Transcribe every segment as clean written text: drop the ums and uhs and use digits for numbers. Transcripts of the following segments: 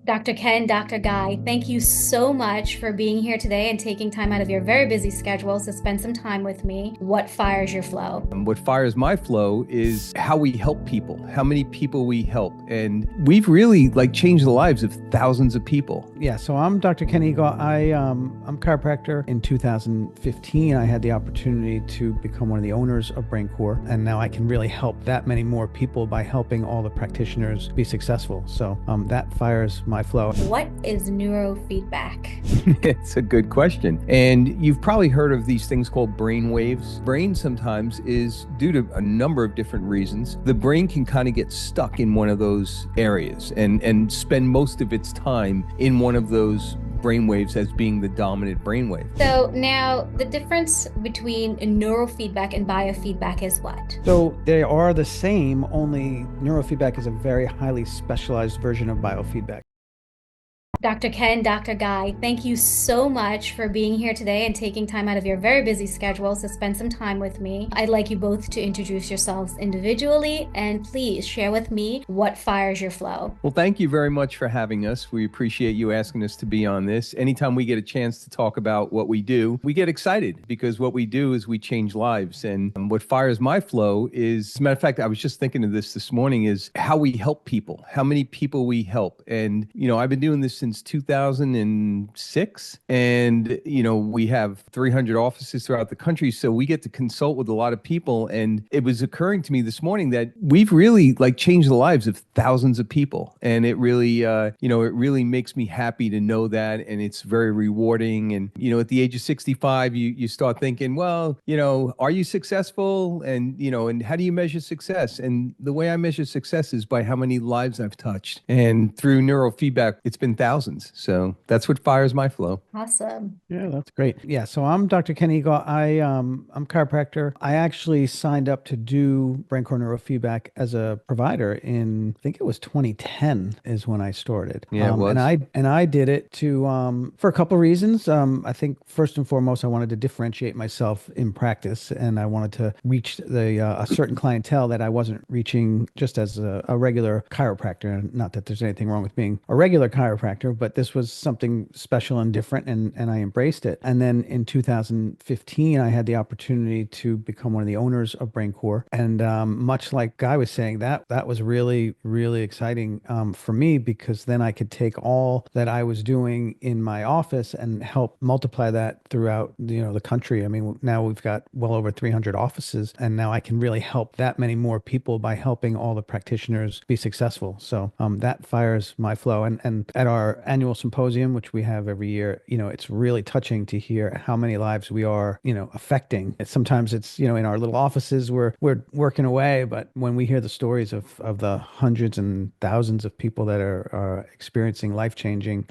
Dr. Ken, Dr. Guy, thank you so much for being here today and taking time out of your very busy schedules to spend some time with me. What fires your flow? What fires my flow is how we help people, how many people we help. And we've really changed the lives of thousands of people. Yeah, so I'm Dr. Ken Eagle. I'm a chiropractor. In 2015, I had the opportunity to become one of the owners of BrainCore, and now I can really help that many more people by helping all the practitioners be successful. So that fires my flow. What is neurofeedback? It's a good question. And you've probably heard of these things called brainwaves. Brain sometimes is due to a number of different reasons. The brain can kind of get stuck in one of those areas and spend most of its time in one of those brainwaves as being the dominant brainwave. So now the difference between neurofeedback and biofeedback is what? So they are the same, only neurofeedback is a very highly specialized version of biofeedback. Dr. Ken, Dr. Guy, thank you so much for being here today and taking time out of your very busy schedules to spend some time with me. I'd like you both to introduce yourselves individually and please share with me what fires your flow. Well, thank you very much for having us. We appreciate you asking us to be on this. Anytime we get a chance to talk about what we do, we get excited because what we do is we change lives. And what fires my flow is, as a matter of fact, I was just thinking of this morning, is how we help people, how many people we help. And, I've been doing this since 2006, and we have 300 offices throughout the country, so we get to consult with a lot of people. And it was occurring to me this morning that we've really changed the lives of thousands of people, and it really it really makes me happy to know that, and it's very rewarding. And at the age of 65, you start thinking, well, are you successful? And and how do you measure success? And the way I measure success is by how many lives I've touched, and through neurofeedback, it's been thousands. So that's what fires my flow. Awesome. Yeah, that's great. Yeah, so I'm Dr. Ken Eagle. I'm a chiropractor. I actually signed up to do BrainCore Neurofeedback as a provider in, I think it was 2010 is when I started. Yeah, it was. And I did it to for a couple of reasons. I think first and foremost, I wanted to differentiate myself in practice, and I wanted to reach a certain clientele that I wasn't reaching just as a regular chiropractor. Not that there's anything wrong with being a regular chiropractor, but this was something special and different, and I embraced it. And then in 2015, I had the opportunity to become one of the owners of BrainCore. And much like Guy was saying, that was really, really exciting for me, because then I could take all that I was doing in my office and help multiply that throughout the country. I mean, now we've got well over 300 offices, and now I can really help that many more people by helping all the practitioners be successful. So that fires my flow. And at our annual symposium, which we have every year, it's really touching to hear how many lives we are, affecting. Sometimes it's, in our little offices, we're working away, but when we hear the stories of the hundreds and thousands of people that are experiencing life-changing,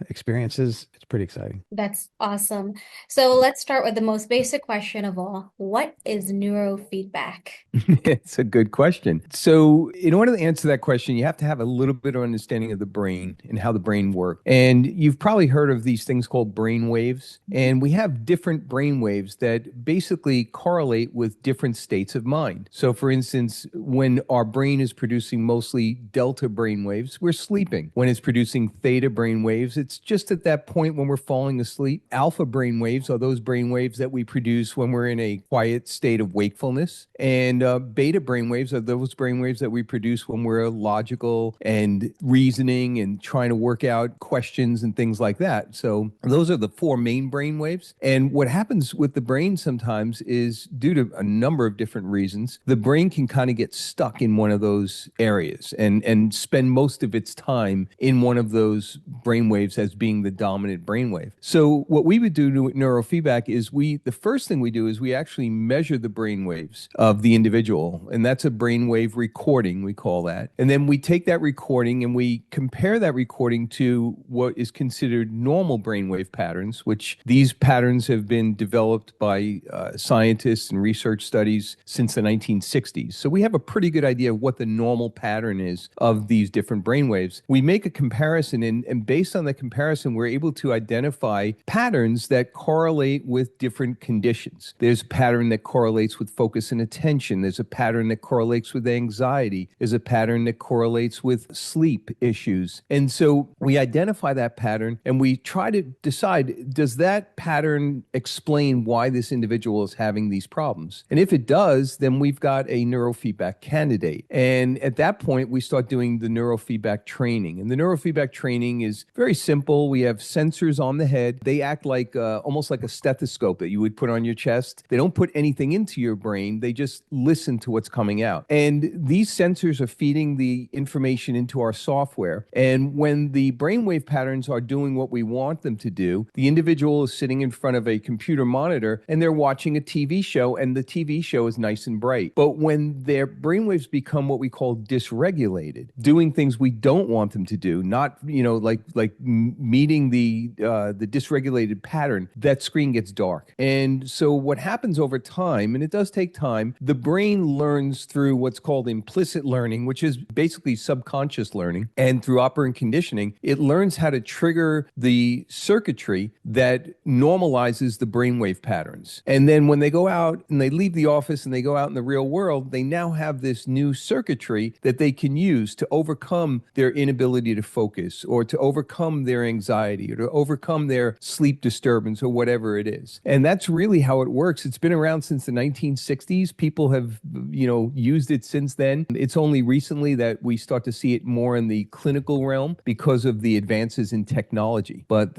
experiences, it's pretty exciting. That's awesome. So let's start with the most basic question of all. What is neurofeedback? It's a good question. So in order to answer that question, you have to have a little bit of understanding of the brain and how the brain works. And you've probably heard of these things called brain waves. And we have different brain waves that basically correlate with different states of mind. So for instance, when our brain is producing mostly delta brain waves, we're sleeping. When it's producing theta brain waves, it's just at that point when we're falling asleep. Alpha brain waves are those brain waves that we produce when we're in a quiet state of wakefulness. And beta brain waves are those brain waves that we produce when we're logical and reasoning and trying to work out questions and things like that. So those are the four main brain waves. And what happens with the brain sometimes is, due to a number of different reasons, the brain can kind of get stuck in one of those areas and spend most of its time in one of those brain waves as being the dominant brainwave. So what we would do to neurofeedback is the first thing we do is we actually measure the brain waves of the individual, and that's a brainwave recording, we call that. And then we take that recording and we compare that recording to what is considered normal brainwave patterns, which these patterns have been developed by scientists and research studies since the 1960s. So we have a pretty good idea of what the normal pattern is of these different brainwaves. We make a comparison, and based on the comparison, we're able to identify patterns that correlate with different conditions. There's a pattern that correlates with focus and attention. There's a pattern that correlates with anxiety. There's a pattern that correlates with sleep issues. And so we We identify that pattern and we try to decide, does that pattern explain why this individual is having these problems? And if it does, then we've got a neurofeedback candidate. And at that point, we start doing the neurofeedback training. And the neurofeedback training is very simple. We have sensors on the head. They act like almost like a stethoscope that you would put on your chest. They don't put anything into your brain. They just listen to what's coming out. And these sensors are feeding the information into our software. And when the brainwave patterns are doing what we want them to do, the individual is sitting in front of a computer monitor and they're watching a TV show, and the TV show is nice and bright. But when their brainwaves become what we call dysregulated, doing things we don't want them to do, not, like meeting the dysregulated pattern, that screen gets dark. And so what happens over time, and it does take time, the brain learns through what's called implicit learning, which is basically subconscious learning. And through operant conditioning, it learns how to trigger the circuitry that normalizes the brainwave patterns. And then when they go out and they leave the office and they go out in the real world, they now have this new circuitry that they can use to overcome their inability to focus, or to overcome their anxiety, or to overcome their sleep disturbance, or whatever it is. And that's really how it works. It's been around since the 1960s. People have, used it since then. It's only recently that we start to see it more in the clinical realm because of the advances in technology. But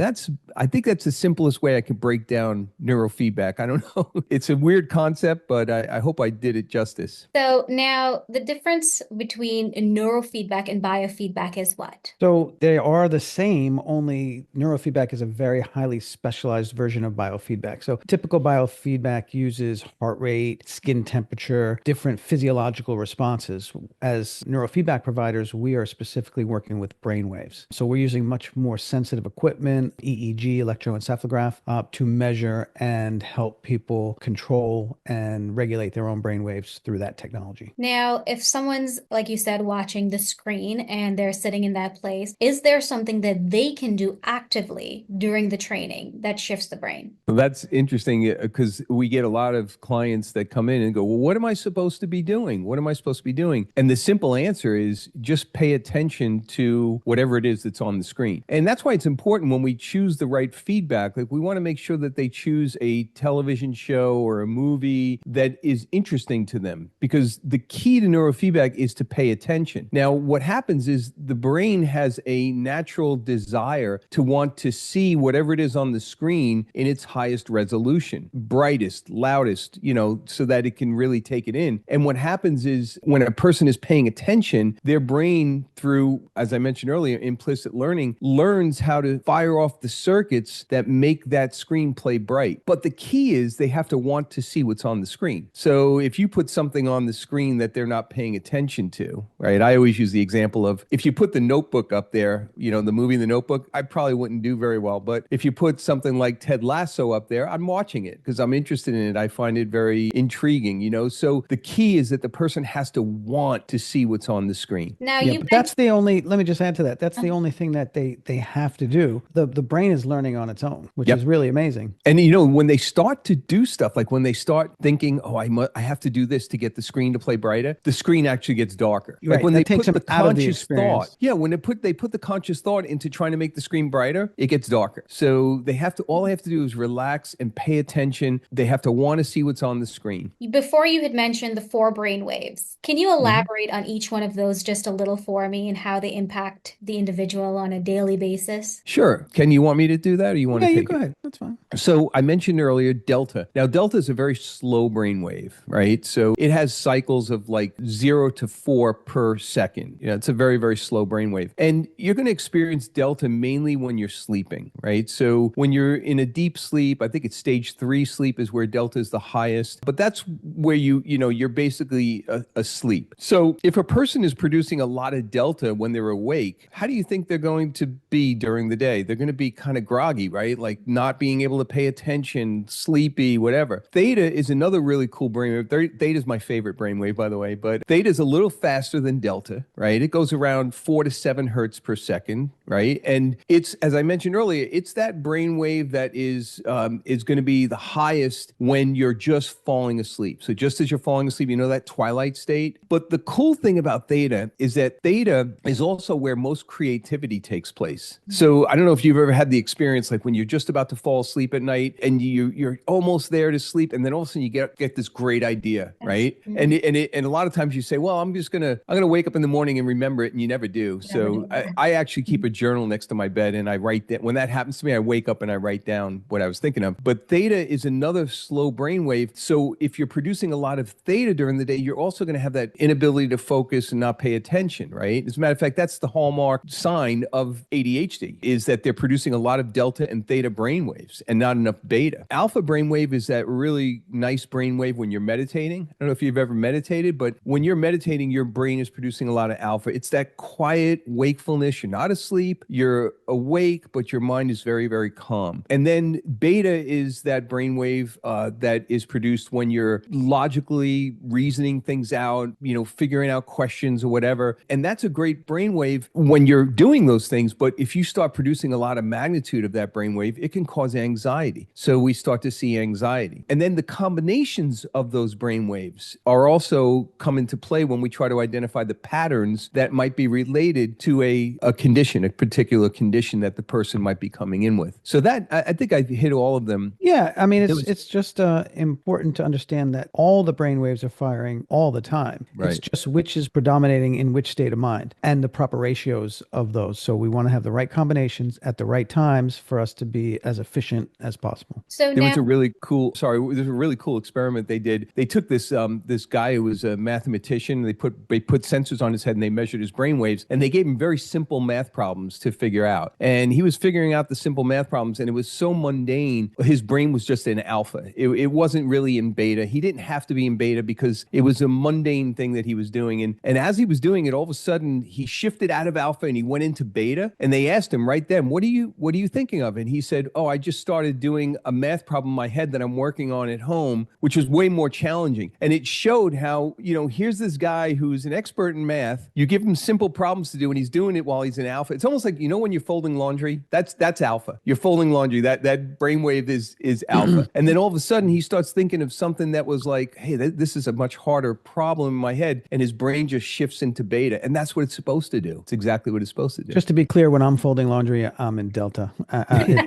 I think that's the simplest way I could break down neurofeedback. I don't know. It's a weird concept, but I hope I did it justice. So now the difference between neurofeedback and biofeedback is what? So they are the same, only neurofeedback is a very highly specialized version of biofeedback. So typical biofeedback uses heart rate, skin temperature, different physiological responses. As neurofeedback providers, we are specifically working with brain waves. So we're using much more sensitive equipment, EEG, electroencephalograph, to measure and help people control and regulate their own brain waves through that technology. Now, if someone's, like you said, watching the screen and they're sitting in that place, is there something that they can do actively during the training that shifts the brain? Well, that's interesting because we get a lot of clients that come in and go, well, what am I supposed to be doing? What am I supposed to be doing? And the simple answer is just pay attention to whatever it is that's on the screen. And that's why it's important when we choose the right feedback. Like, we want to make sure that they choose a television show or a movie that is interesting to them, because the key to neurofeedback is to pay attention. Now, what happens is the brain has a natural desire to want to see whatever it is on the screen in its highest resolution, brightest, loudest, so that it can really take it in. And what happens is when a person is paying attention, their brain, through, as I mentioned earlier, implicit learning, learns how to fire off the circuits that make that screen play bright. But the key is they have to want to see what's on the screen. So if you put something on the screen that they're not paying attention to, right? I always use the example of, if you put The Notebook up there, the movie The Notebook, I probably wouldn't do very well. But if you put something like Ted Lasso up there, I'm watching it because I'm interested in it. I find it very intriguing, So the key is that the person has to want to see what's on the screen. Now, Yeah, but that's the only, let me just add to that. That's the only thing that they have to do. The brain is learning on its own, which is really amazing. And when they start to do stuff, like when they start thinking, oh, I have to do this to get the screen to play brighter, the screen actually gets darker. Right. Like when That they takes put the them out of the conscious experience. thought. Yeah, when they put the conscious thought into trying to make the screen brighter, it gets darker. So all they have to do is relax and pay attention. They have to want to see what's on the screen. Before, you had mentioned the 4 brain waves. Can you elaborate on each one of those just a little for me and how they impact the individual on a daily basis? Sure. Ken, you want me to do that, or you want to Yeah, you take go it? ahead. That's fine. So I mentioned earlier delta. Now, delta is a very slow brain wave, right? So it has cycles of like 0 to 4 per second. It's a very, very slow brain wave. And you're going to experience delta mainly when you're sleeping, right? So when you're in a deep sleep, I think it's stage 3 sleep is where delta is the highest, but that's where you're basically asleep. So if a person is producing a lot of delta when they're awake, how do you think they're going to be during the day? They're going to be kind of groggy, right? Like not being able to pay attention, sleepy, whatever. Theta is another really cool brainwave. Theta is my favorite brainwave, by the way, but theta is a little faster than delta, right? It goes around 4 to 7 hertz per second, right? And it's, as I mentioned earlier, it's that brainwave that is going to be the highest when you're just falling asleep. So just as you're falling asleep, that twilight state. But the cool thing about theta is that theta is also where most creativity activity takes place. So I don't know if you've ever had the experience, like when you're just about to fall asleep at night and you're almost there to sleep, and then all of a sudden you get this great idea, right? And a lot of times you say, well, I'm gonna wake up in the morning and remember it, and you never do. So I actually keep a journal next to my bed, and I write that. When that happens to me, I wake up and I write down what I was thinking of. But theta is another slow brainwave. So if you're producing a lot of theta during the day, you're also going to have that inability to focus and not pay attention, right? As a matter of fact, that's the hallmark sign of ADHD, is that they're producing a lot of delta and theta brainwaves and not enough beta. Alpha brainwave is that really nice brainwave when you're meditating. I don't know if you've ever meditated, but when you're meditating, your brain is producing a lot of alpha. It's that quiet wakefulness. You're not asleep, you're awake, but your mind is very, very calm. And then beta is that brainwave that is produced when you're logically reasoning things out, figuring out questions or whatever. And that's a great brainwave when you're doing those things. But if you start producing a lot of magnitude of that brainwave, it can cause anxiety. So we start to see anxiety. And then the combinations of those brainwaves are also come into play when we try to identify the patterns that might be related to a condition, a particular condition that the person might be coming in with. So that, I think I hit all of them. Yeah, I mean, it's just important to understand that all the brain waves are firing all the time. Right. It's just which is predominating in which state of mind and the proper ratios of those. So we want to have the right combinations at the right times for us to be as efficient as possible. So There's a really cool experiment they did. They took this guy who was a mathematician. They put sensors on his head and they measured his brain waves, and they gave him very simple math problems to figure out. And he was figuring out the simple math problems, and it was so mundane. His brain was just in alpha. It wasn't really in beta. He didn't have to be in beta because it was a mundane thing that he was doing. And as he was doing it, all of a sudden he shifted out of alpha and he went into beta. And they asked him right then, what are you thinking of? And he said, oh, I just started doing a math problem in my head that I'm working on at home, which was way more challenging. And it showed how, here's this guy who's an expert in math. You give him simple problems to do and he's doing it while he's in alpha. It's almost like, when you're folding laundry, that's alpha. You're folding laundry. That brainwave is alpha. And then all of a sudden he starts thinking of something that was like, hey, this is a much harder problem in my head. And his brain just shifts into beta. And that's what it's supposed to do. It's exactly what it's supposed to do. Just to be clear, when I'm folding laundry, I'm in delta. I'm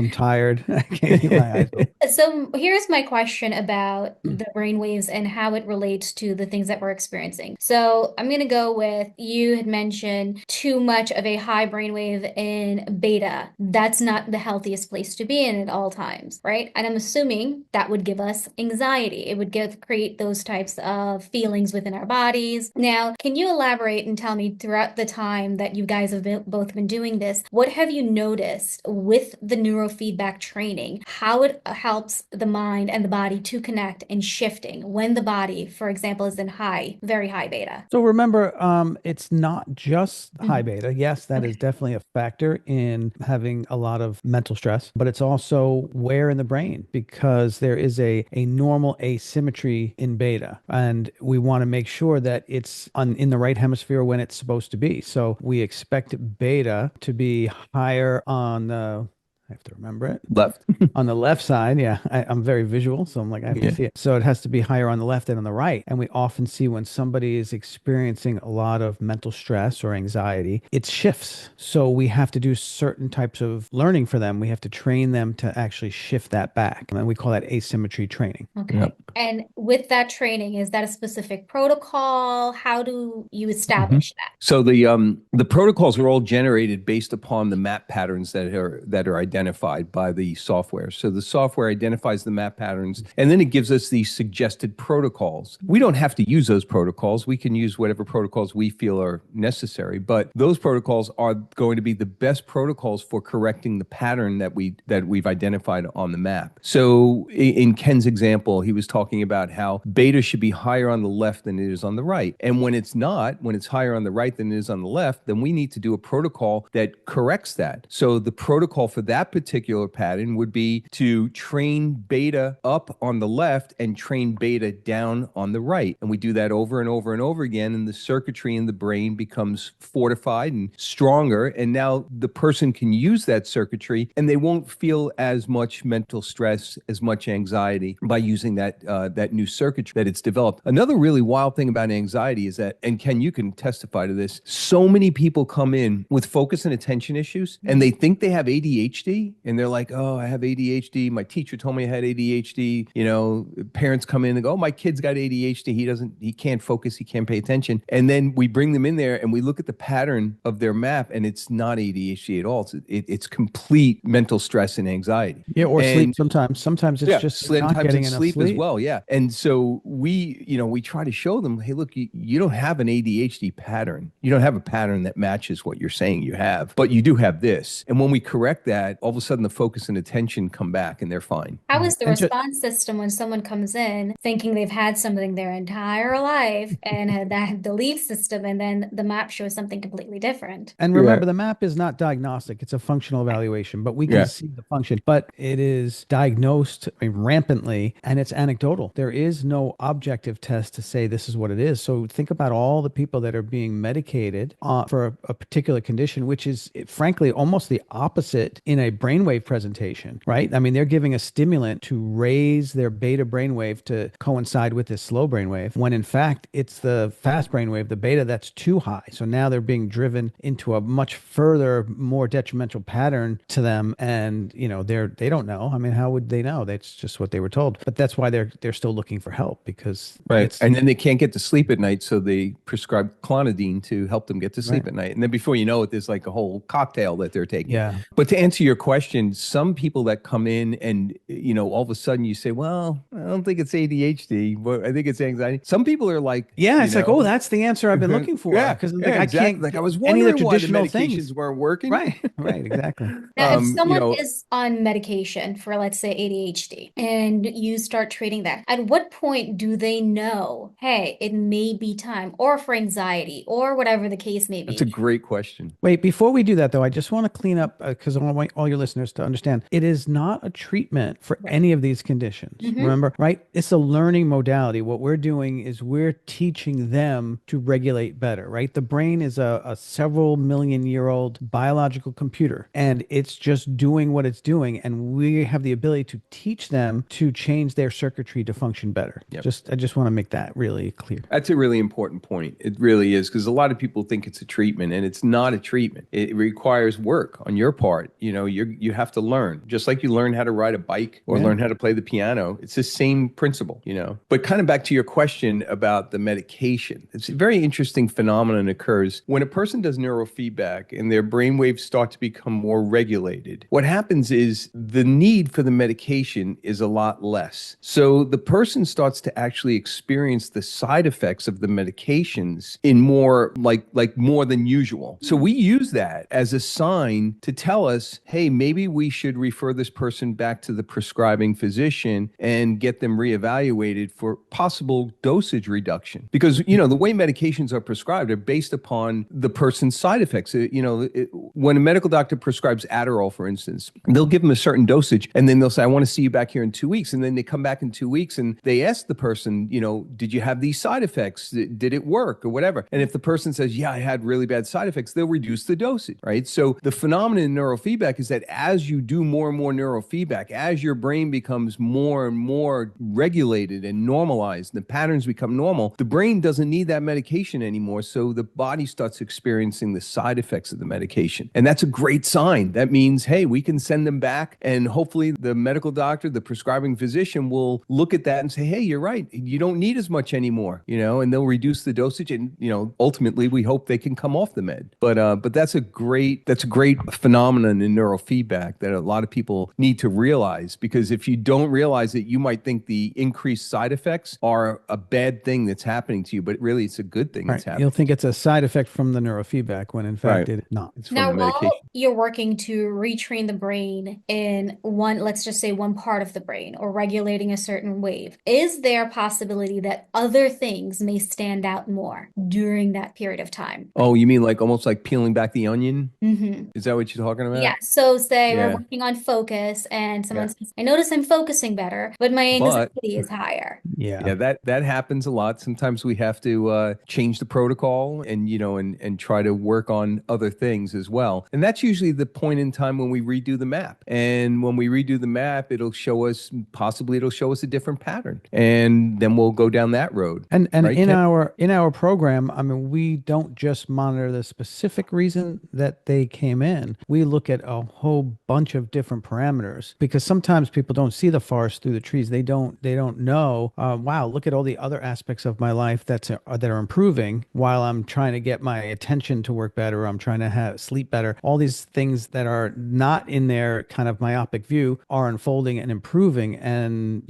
tired. I can't keep my eyes open. So here's my question about the brainwaves and how it relates to the things that we're experiencing. So I'm going to go with, you had mentioned too much of a high brainwave in beta. That's not the healthiest place to be in at all times, right? And I'm assuming that would give us anxiety. It would create those types of feelings within our bodies. Now, can you elaborate and tell me, throughout the time that you guys have both been doing this, what have you noticed with the neurofeedback training, how it helps the mind and the body to connect and shifting when the body, for example, is in very high beta? So remember, it's not just high beta. Yes, that is definitely a factor in having a lot of mental stress, but it's also where in the brain, because there is a normal asymmetry in beta, and we want to make sure that it's in the right hemisphere when it's supposed to be. So we expect beta to be higher on the, I have to remember it. Left. On the left side, yeah. I'm very visual, so I'm like, I have to see it. So it has to be higher on the left than on the right. And we often see when somebody is experiencing a lot of mental stress or anxiety, it shifts. So we have to do certain types of learning for them. We have to train them to actually shift that back. And we call that asymmetry training. Okay. Yep. And with that training, is that a specific protocol? How do you establish that? So the protocols are all generated based upon the map patterns that are identified by the software. So the software identifies the map patterns, and then it gives us these suggested protocols. We don't have to use those protocols. We can use whatever protocols we feel are necessary, but those protocols are going to be the best protocols for correcting the pattern that we've identified on the map. So in Ken's example, he was talking about how beta should be higher on the left than it is on the right. And when it's not, when it's higher on the right than it is on the left, then we need to do a protocol that corrects that. So the protocol for that that particular pattern would be to train beta up on the left and train beta down on the right. And we do that over and over and over again. And the circuitry in the brain becomes fortified and stronger. And now the person can use that circuitry and they won't feel as much mental stress, as much anxiety by using that new circuitry that it's developed. Another really wild thing about anxiety is that, and Ken, you can testify to this, so many people come in with focus and attention issues and they think they have ADHD and they're like, oh, I have ADHD. My teacher told me I had ADHD. You know, parents come in and go, oh, my kid's got ADHD. He can't focus. He can't pay attention. And then we bring them in there and we look at the pattern of their map and it's not ADHD at all. It's complete mental stress and anxiety. Yeah, or sleep sometimes. Sometimes it's just not getting enough sleep as well. Yeah. And so we try to show them, hey, look, you don't have an ADHD pattern. You don't have a pattern that matches what you're saying you have, but you do have this. And when we correct that, all of a sudden the focus and attention come back and they're fine. How is the response system when someone comes in thinking they've had something their entire life and had that belief system, and then the map shows something completely different? And remember, the map is not diagnostic. It's a functional evaluation, but we can see the function. But it is diagnosed rampantly and it's anecdotal. There is no objective test to say this is what it is. So think about all the people that are being medicated for a particular condition, which is frankly almost the opposite in a brainwave presentation, right? I mean, they're giving a stimulant to raise their beta brainwave to coincide with this slow brainwave, when in fact it's the fast brainwave, the beta, that's too high. So now they're being driven into a much further, more detrimental pattern to them. And they don't know. I mean, how would they know? That's just what they were told. But that's why they're still looking for help, because and then they can't get to sleep at night, so they prescribe clonidine to help them get to sleep at night. And then before you know it, there's like a whole cocktail that they're taking. Yeah. But to answer your question, some people that come in and all of a sudden you say, well, I don't think it's ADHD, but I think it's anxiety. Some people are like, it's like, oh, that's the answer I've been looking for. Because I can't, like I was wondering any of the traditional why the medications things weren't working. Right, exactly. Now, if someone is on medication for, let's say, ADHD, and you start treating that, at what point do they know, hey, it may be time, or for anxiety, or whatever the case may be? That's a great question. Wait, before we do that, though, I just want to clean up, because I want all your listeners to understand, it is not a treatment for any of these conditions. Remember, right? It's a learning modality. What we're doing is we're teaching them to regulate better, right? The brain is a several million-year-old biological computer, and it's just doing what it's doing, and we have the ability to teach them to change their circuitry to function better. I just want to make that really clear. That's a really important point. It really is, because a lot of people think it's a treatment, and it's not a treatment. It requires work on your part. You have to learn, just like you learn how to ride a bike or learn how to play the piano. It's the same principle, But kind of back to your question about the medication, it's a very interesting phenomenon occurs when a person does neurofeedback and their brainwaves start to become more regulated. What happens is the need for the medication is a lot less. So the person starts to actually experience the side effects of the medications in more like more than usual. So we use that as a sign to tell us, hey, maybe we should refer this person back to the prescribing physician and get them reevaluated for possible dosage reduction. Because, the way medications are prescribed are based upon the person's side effects. When a medical doctor prescribes Adderall, for instance, they'll give them a certain dosage and then they'll say, I want to see you back here in 2 weeks. And then they come back in 2 weeks and they ask the person, did you have these side effects? Did it work or whatever? And if the person says, yeah, I had really bad side effects, they'll reduce the dosage, right? So the phenomenon in neurofeedback is that as you do more and more neurofeedback, as your brain becomes more and more regulated and normalized, the patterns become normal, the brain doesn't need that medication anymore. So the body starts experiencing the side effects of the medication. And that's a great sign. That means, hey, we can send them back, and hopefully the medical doctor, the prescribing physician will look at that and say, hey, you're right. You don't need as much anymore, and they'll reduce the dosage. And, ultimately we hope they can come off the med. But that's a great phenomenon in neurofeedback that a lot of people need to realize, because if you don't realize it, you might think the increased side effects are a bad thing that's happening to you, but really it's a good thing that's happening. You'll think it's a side effect from the neurofeedback when in fact it's not. Now, the medication. while you're working to retrain the brain in one, let's just say one part of the brain or regulating a certain wave, is there a possibility that other things may stand out more during that period of time? Oh, you mean like almost like peeling back the onion? Mm-hmm. Is that what you're talking Yeah. about? So say we're Yeah. working on focus and someone Yeah. says, I notice I'm focusing better, but my But anxiety is higher. Yeah. yeah, that happens a lot. Sometimes we have to change the protocol and and try to work on other things as well. And that's usually the point in time when we redo the map. And when we redo the map, it'll show us a different pattern. And then we'll go down that road. And Right, Ken? in our program, I mean, we don't just monitor the specific reason that they came in. We look at a whole bunch of different parameters because sometimes people don't see the forest through the trees. They don't know. Wow, look at all the other aspects of my life that are improving while I'm trying to get my attention to work better. I'm trying to have sleep better. All these things that are not in their kind of myopic view are unfolding and improving. And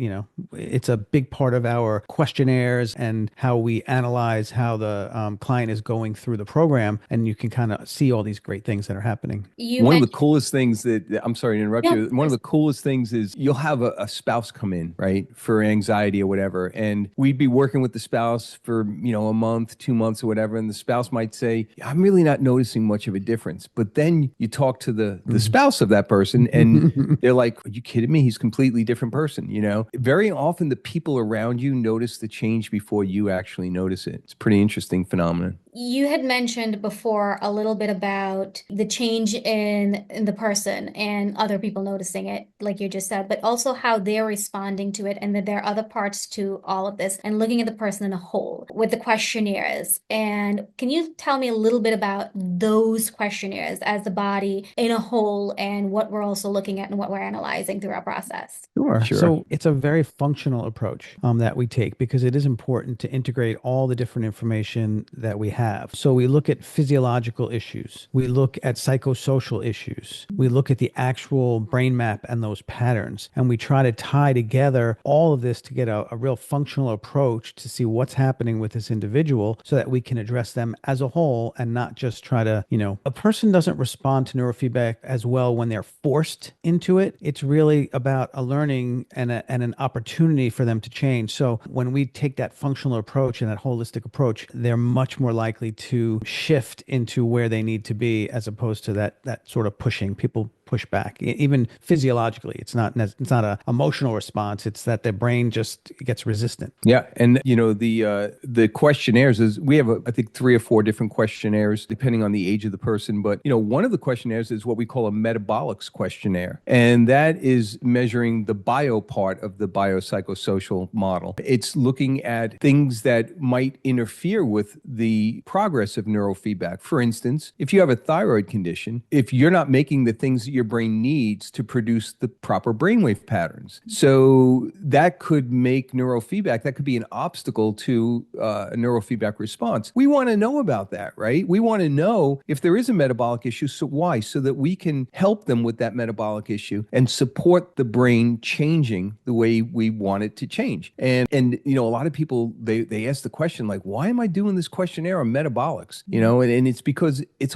it's a big part of our questionnaires and how we analyze how the client is going through the program. And you can kind of see all these great things that are happening. You One of the mentioned, coolest things I'm sorry to interrupt no, you. One of the coolest things is you'll have a spouse come in, right, for anxiety or whatever. And we'd be working with the spouse for, a month, 2 months or whatever. And the spouse might say, I'm really not noticing much of a difference. But then you talk to the spouse of that person and they're like, are you kidding me? He's a completely different person. Very often the people around you notice the change before you actually notice it. It's a pretty interesting phenomenon. you had mentioned before a little bit about the change in the person and other people noticing it, like you just said, but also how they're responding to it, and that there are other parts to all of this, and looking at the person in a whole with the questionnaires. And can you tell me a little bit about those questionnaires as the body in a whole, and what we're also looking at and what we're analyzing through our process? Sure. Sure. So it's a very functional approach that we take because it is important to integrate all the different information that we have. So we look at physiological issues, we look at psychosocial issues, we look at the actual brain map and those patterns, and we try to tie together all of this to get a real functional approach to see what's happening with this individual so that we can address them as a whole and not just try to, a person doesn't respond to neurofeedback as well when they're forced into it. It's really about a learning and an opportunity for them to change. So when we take that functional approach and that holistic approach, they're much more likely to shift into where they need to be as opposed to that sort of pushing. People push back, even physiologically. It's not a emotional response. It's that their brain just gets resistant. Yeah, and the questionnaires is we have I think 3 or 4 different questionnaires depending on the age of the person. But one of the questionnaires is what we call a metabolics questionnaire, and that is measuring the bio part of the biopsychosocial model. It's looking at things that might interfere with the progress of neurofeedback. For instance, if you have a thyroid condition, if you're not making the things that your brain needs to produce the proper brainwave patterns, so that could make neurofeedback, that could be an obstacle to a neurofeedback response. We want to know about that, right? We want to know if there is a metabolic issue, so why? So that we can help them with that metabolic issue and support the brain changing the way we want it to change. And a lot of people, they ask the question like, why am I doing this questionnaire on metabolics? And it's because it's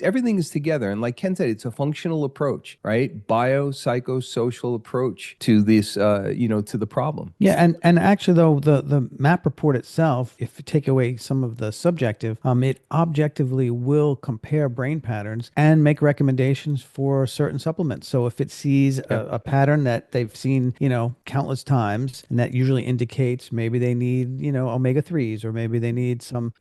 everything is together. And like Ken said, it's a functional approach, right? Biopsychosocial approach to this, to the problem. Yeah, and actually though the map report itself, if you take away some of the subjective, it objectively will compare brain patterns and make recommendations for certain supplements. So if it sees a pattern that they've seen, countless times, and that usually indicates maybe they need, omega-3s, or maybe they need some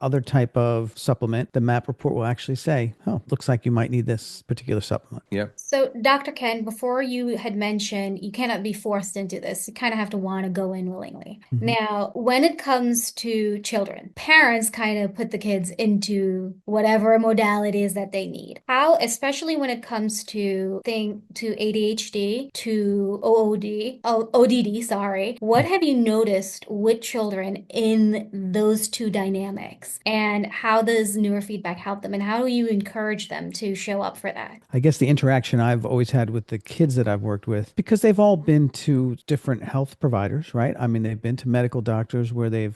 other type of supplement, the map report will actually say, oh, looks like you might need this particular supplement. Yeah. So, Dr. Ken, before you had mentioned you cannot be forced into this, you kind of have to want to go in willingly. Now, when it comes to children, parents kind of put the kids into whatever modalities that they need. How, especially when it comes to ADHD, to ODD, sorry, what have you noticed with children in those two dynamics? And how does neurofeedback help them? And how do you encourage them to show up for that? I guess the interaction I've always had with the kids that I've worked with, because they've all been to different health providers, right? I mean, they've been to medical doctors where they've,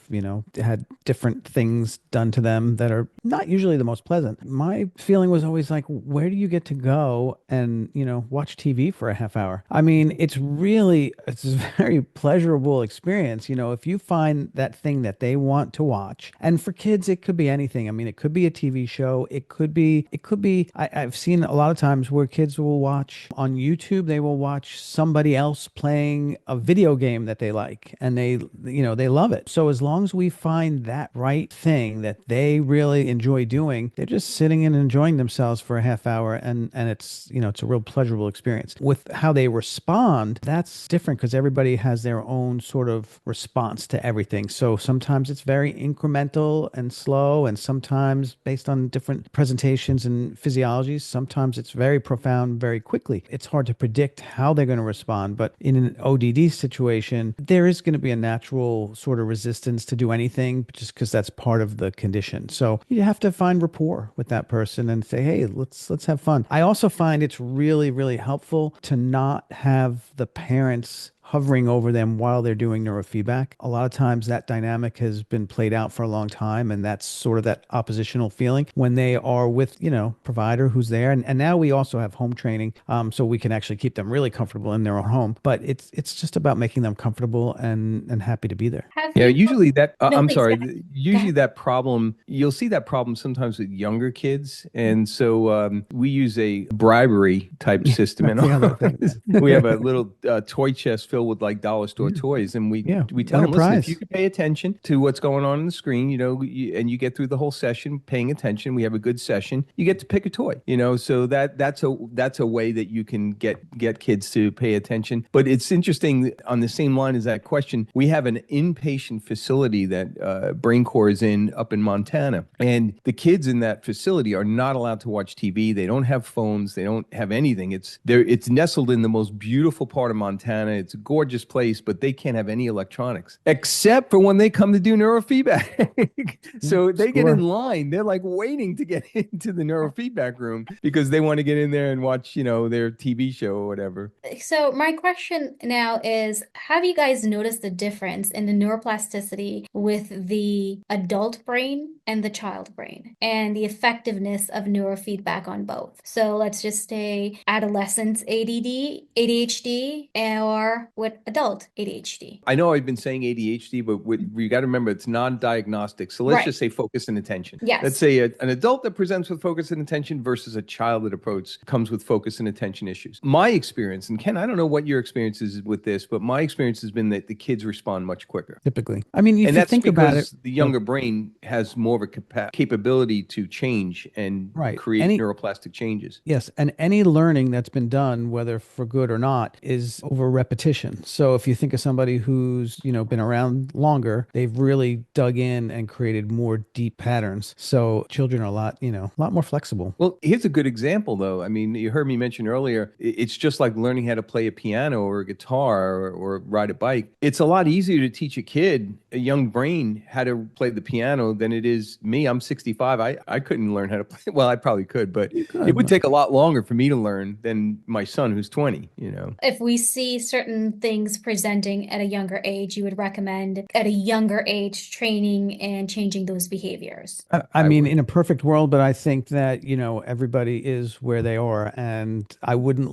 had different things done to them that are not usually the most pleasant. My feeling was always like, where do you get to go and, watch TV for a half hour? I mean, it's a very pleasurable experience. If you find that thing that they want to watch, and for kids, it could be anything. I mean, it could be a TV show. I've seen a lot of times where kids will watch on YouTube, they will watch somebody else playing a video game that they like, and they love it. So as long as we find that right thing that they really enjoy doing, they're just sitting and enjoying themselves for a half hour, and it's a real pleasurable experience. With how they respond, that's different because everybody has their own sort of response to everything. So sometimes it's very incremental and slow, and sometimes based on different presentations and physiologies, sometimes it's very profound very quickly. It's hard to predict how they're going to respond, but in an ODD situation, there is going to be a natural sort of resistance to do anything just because that's part of the condition. So you have to find rapport with that person and say, hey, let's have fun. I also find it's really, really helpful to not have the parents hovering over them while they're doing neurofeedback. A lot of times that dynamic has been played out for a long time, and that's sort of that oppositional feeling when they are with, provider who's there. And now we also have home training, so we can actually keep them really comfortable in their own home. But it's just about making them comfortable and happy to be there. Have Yeah, you? usually that, No, I'm please go sorry, ahead. Go usually ahead. that problem, you'll see that problem sometimes with younger kids. And so we use a bribery type Yeah, system in that's the other our thing. office. We have a little toy chest filled with like dollar store Yeah, toys. And yeah, we tell win a them, listen, if you prize. could pay attention to what's going on the screen, and you get through the whole session paying attention, we have a good session, you get to pick a toy, so that's a way that you can get kids to pay attention. But it's interesting on the same line as that question, we have an inpatient facility that BrainCore is in up in Montana. And the kids in that facility are not allowed to watch TV. They don't have phones. They don't have anything. It's nestled in the most beautiful part of Montana. It's a gorgeous place, but they can't have any electronics except for when they come to do neurofeedback. So they get in Score. line. They're like waiting to get into the neurofeedback room because they want to get in there and watch, their TV show or whatever. So my question now is, have you guys noticed the difference in the neuroplasticity with the adult brain and the child brain and the effectiveness of neurofeedback on both? So let's just say adolescent ADD, ADHD, or with adult ADHD. I know I've been saying ADHD, but we got to remember it's non-diagnostic. So let's Right. just say focus and attention. Let's Yes. say an adult that presents with focus and attention versus a child that comes with focus and attention issues. My experience, and Ken, I don't know what your experience is with this, but my experience has been that the kids respond much quicker. Typically. I mean, if And you that's think about it, because the younger brain has more of a capability to change and right. create neuroplastic changes. Yes, and any learning that's been done, whether for good or not, is over repetition. So if you think of somebody who's, been around longer, they've really dug in and created more deep patterns. So children are a lot more flexible. Well, here's a good example, though. I mean, you heard me mention earlier, it's just like learning how to play a piano or a guitar or ride a bike. It's a lot easier to teach a kid, a young brain, how to play the piano than it is me. I'm 65. I couldn't learn how to play. Well, I probably could, but it would take a lot longer for me to learn than my son who's 20. If we see certain things presenting at a younger age, you would recommend at a younger age training and changing those behaviors. I mean, in a perfect world, but I think that, everybody is where they are. And I wouldn't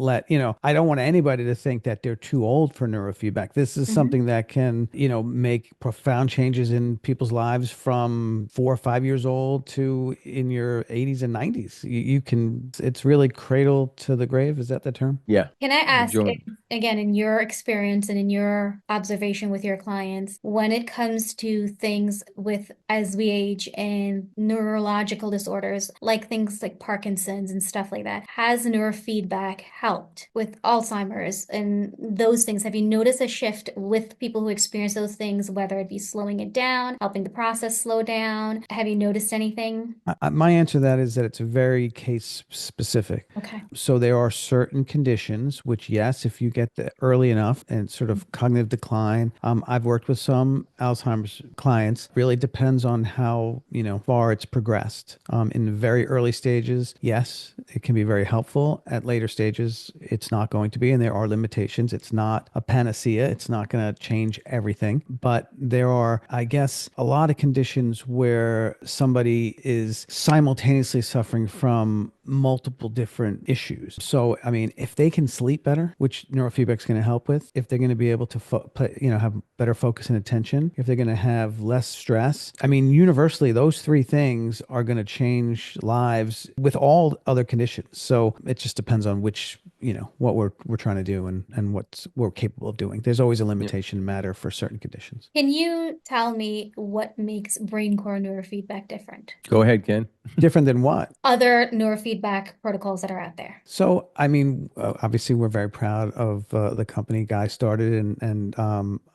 I don't want anybody to think that they're too old for neurofeedback. This is something that can, make profound changes in people's lives from 4 or 5 years old to in your 80s and 90s. It's really cradle to the grave. Is that the term? Yeah. Can I ask, Join. again, in your experience and in your observation with your clients, when it comes to things with as we age and neurological disorders, like things like Parkinson's and stuff like that, has neurofeedback helped with Alzheimer's and those things? Have you noticed a shift with people who experience those things, whether it be slowing it down, helping the process slow down? Have you noticed anything? My answer to that is that it's very case specific. Okay. So there are certain conditions which, yes, if you get get the early enough and sort of cognitive decline. I've worked with some Alzheimer's clients. Really depends on how, far it's progressed. In the very early stages, yes, it can be very helpful. At later stages, it's not going to be, and there are limitations. It's not a panacea. It's not going to change everything. But there are, I guess, a lot of conditions where somebody is simultaneously suffering from multiple different issues. So, I mean, if they can sleep better, which neurofeedback is going to help with, if they're going to be able to, have better focus and attention, if they're going to have less stress, I mean, universally, those three things are going to change lives with all other conditions. So it just depends on which, what we're trying to do and what we're capable of doing. There's always a limitation matter for certain conditions. Can you tell me what makes BrainCore Neurofeedback different? Go ahead, Ken. Different than what? Other neurofeedback protocols that are out there. So, I mean, obviously, we're very proud of the company Guy started, and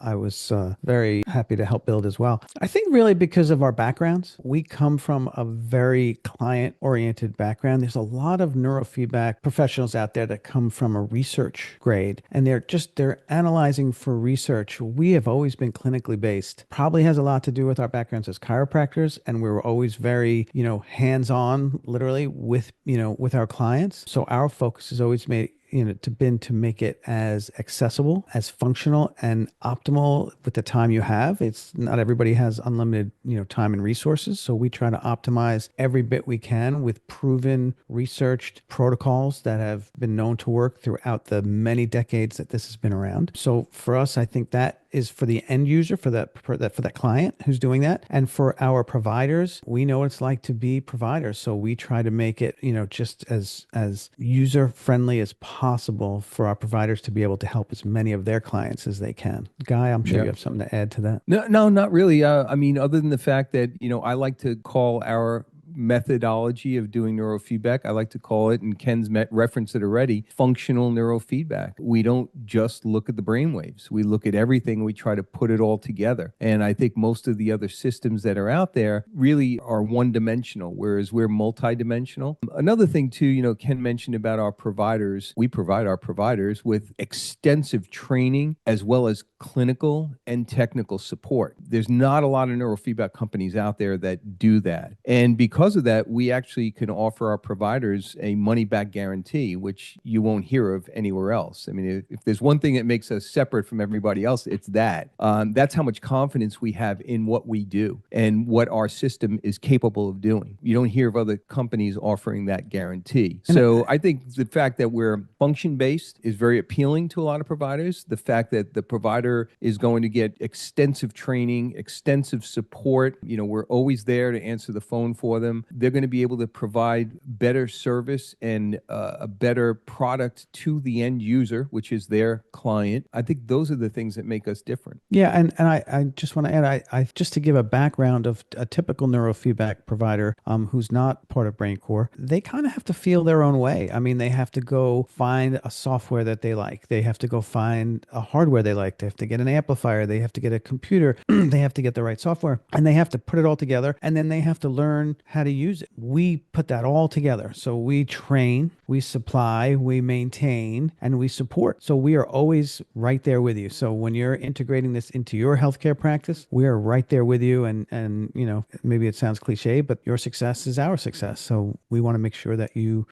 I was very happy to help build as well. I think really because of our backgrounds, we come from a very client-oriented background. There's a lot of neurofeedback professionals out there that come from a research grade, and they're analyzing for research. We have always been clinically based. Probably has a lot to do with our backgrounds as chiropractors, and we were always very, hands-on, literally with our clients. So our focus is always made to make it as accessible, as functional and optimal with the time you have. It's not everybody has unlimited, time and resources. So we try to optimize every bit we can with proven researched protocols that have been known to work throughout the many decades that this has been around. So for us, I think that is for the end user, for that client who's doing that. And for our providers, we know what it's like to be providers. So we try to make it, just as user friendly as possible for our providers to be able to help as many of their clients as they can. Guy, I'm sure you have something to add to that. No, not really. I mean, other than the fact that, I like to call our methodology of doing neurofeedback, I like to call it, and Ken's referenced it already, functional neurofeedback. We don't just look at the brainwaves. We look at everything. We try to put it all together. And I think most of the other systems that are out there really are one-dimensional, whereas we're multi-dimensional. Another thing too, Ken mentioned about our providers. We provide our providers with extensive training as well as clinical and technical support. There's not a lot of neurofeedback companies out there that do that. And because of that, we actually can offer our providers a money-back guarantee, which you won't hear of anywhere else. I mean, if there's one thing that makes us separate from everybody else, it's that. That's how much confidence we have in what we do and what our system is capable of doing. You don't hear of other companies offering that guarantee. So I think the fact that we're function-based is very appealing to a lot of providers. The fact that the provider is going to get extensive training, extensive support. We're always there to answer the phone for them. They're going to be able to provide better service and a better product to the end user, which is their client. I think those are the things that make us different. Yeah, and I just want to add, I just to give a background of a typical neurofeedback provider who's not part of BrainCore, they kind of have to feel their own way. I mean, they have to go find a software that they like. They have to go find a hardware they like. They have to get an amplifier. They have to get a computer. They have to get the right software, and they have to put it all together, and then they have to learn how to use it. We put that all together. So we train, we supply, we maintain, and we support. So we are always right there with you. So when you're integrating this into your healthcare practice, we are right there with you. And maybe it sounds cliche, but your success is our success. So we want to make sure that you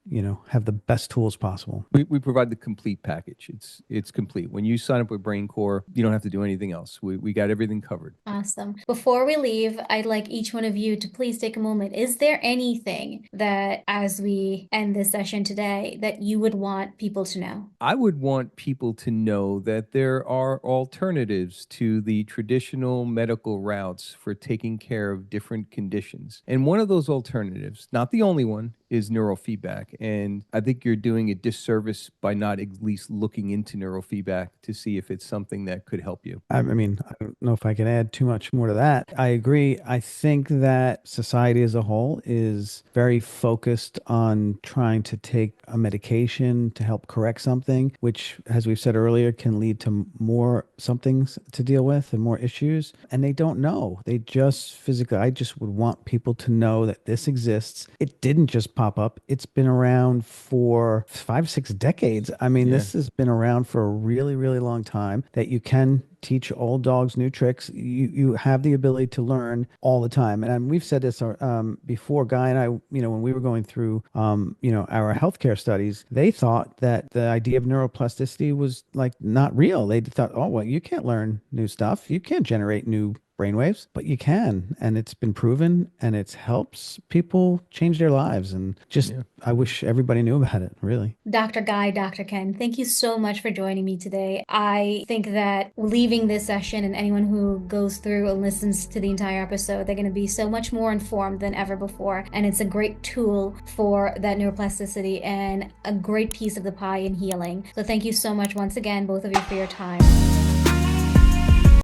have the best tools possible. We provide the complete package. It's complete. When you sign up with BrainCore, you don't have to do anything else. We got everything covered. Awesome. Before we leave, I'd like each one of you to please take a moment. Is there anything that, as we end this session today, that you would want people to know? I would want people to know that there are alternatives to the traditional medical routes for taking care of different conditions. And one of those alternatives, not the only one, is neurofeedback. And I think you're doing a disservice by not at least looking into neurofeedback to see if it's something that could help you. I mean, I don't know if I can add too much more to that. I agree. I think that society as a whole is very focused on trying to take a medication to help correct something, which, as we've said earlier, can lead to more somethings to deal with and more issues. And they don't know. They just physically, I just would want people to know that this exists. It didn't just pop up. It's been around for 5, 6 decades. I mean, Yeah. this has been around for a really, really long time, that you can teach old dogs new tricks. You have the ability to learn all the time. And we've said this before. Guy and I, when we were going through, our healthcare studies, they thought that the idea of neuroplasticity was like not real. They thought, oh, well, you can't learn new stuff. You can't generate new brainwaves, but you can. And it's been proven, and it helps people change their lives. And just, Yeah. I wish everybody knew about it, really. Dr. Guy, Dr. Ken, thank you so much for joining me today. I think that leaving this session, and anyone who goes through and listens to the entire episode, they're going to be so much more informed than ever before. And it's a great tool for that neuroplasticity and a great piece of the pie in healing. So thank you so much once again, both of you, for your time.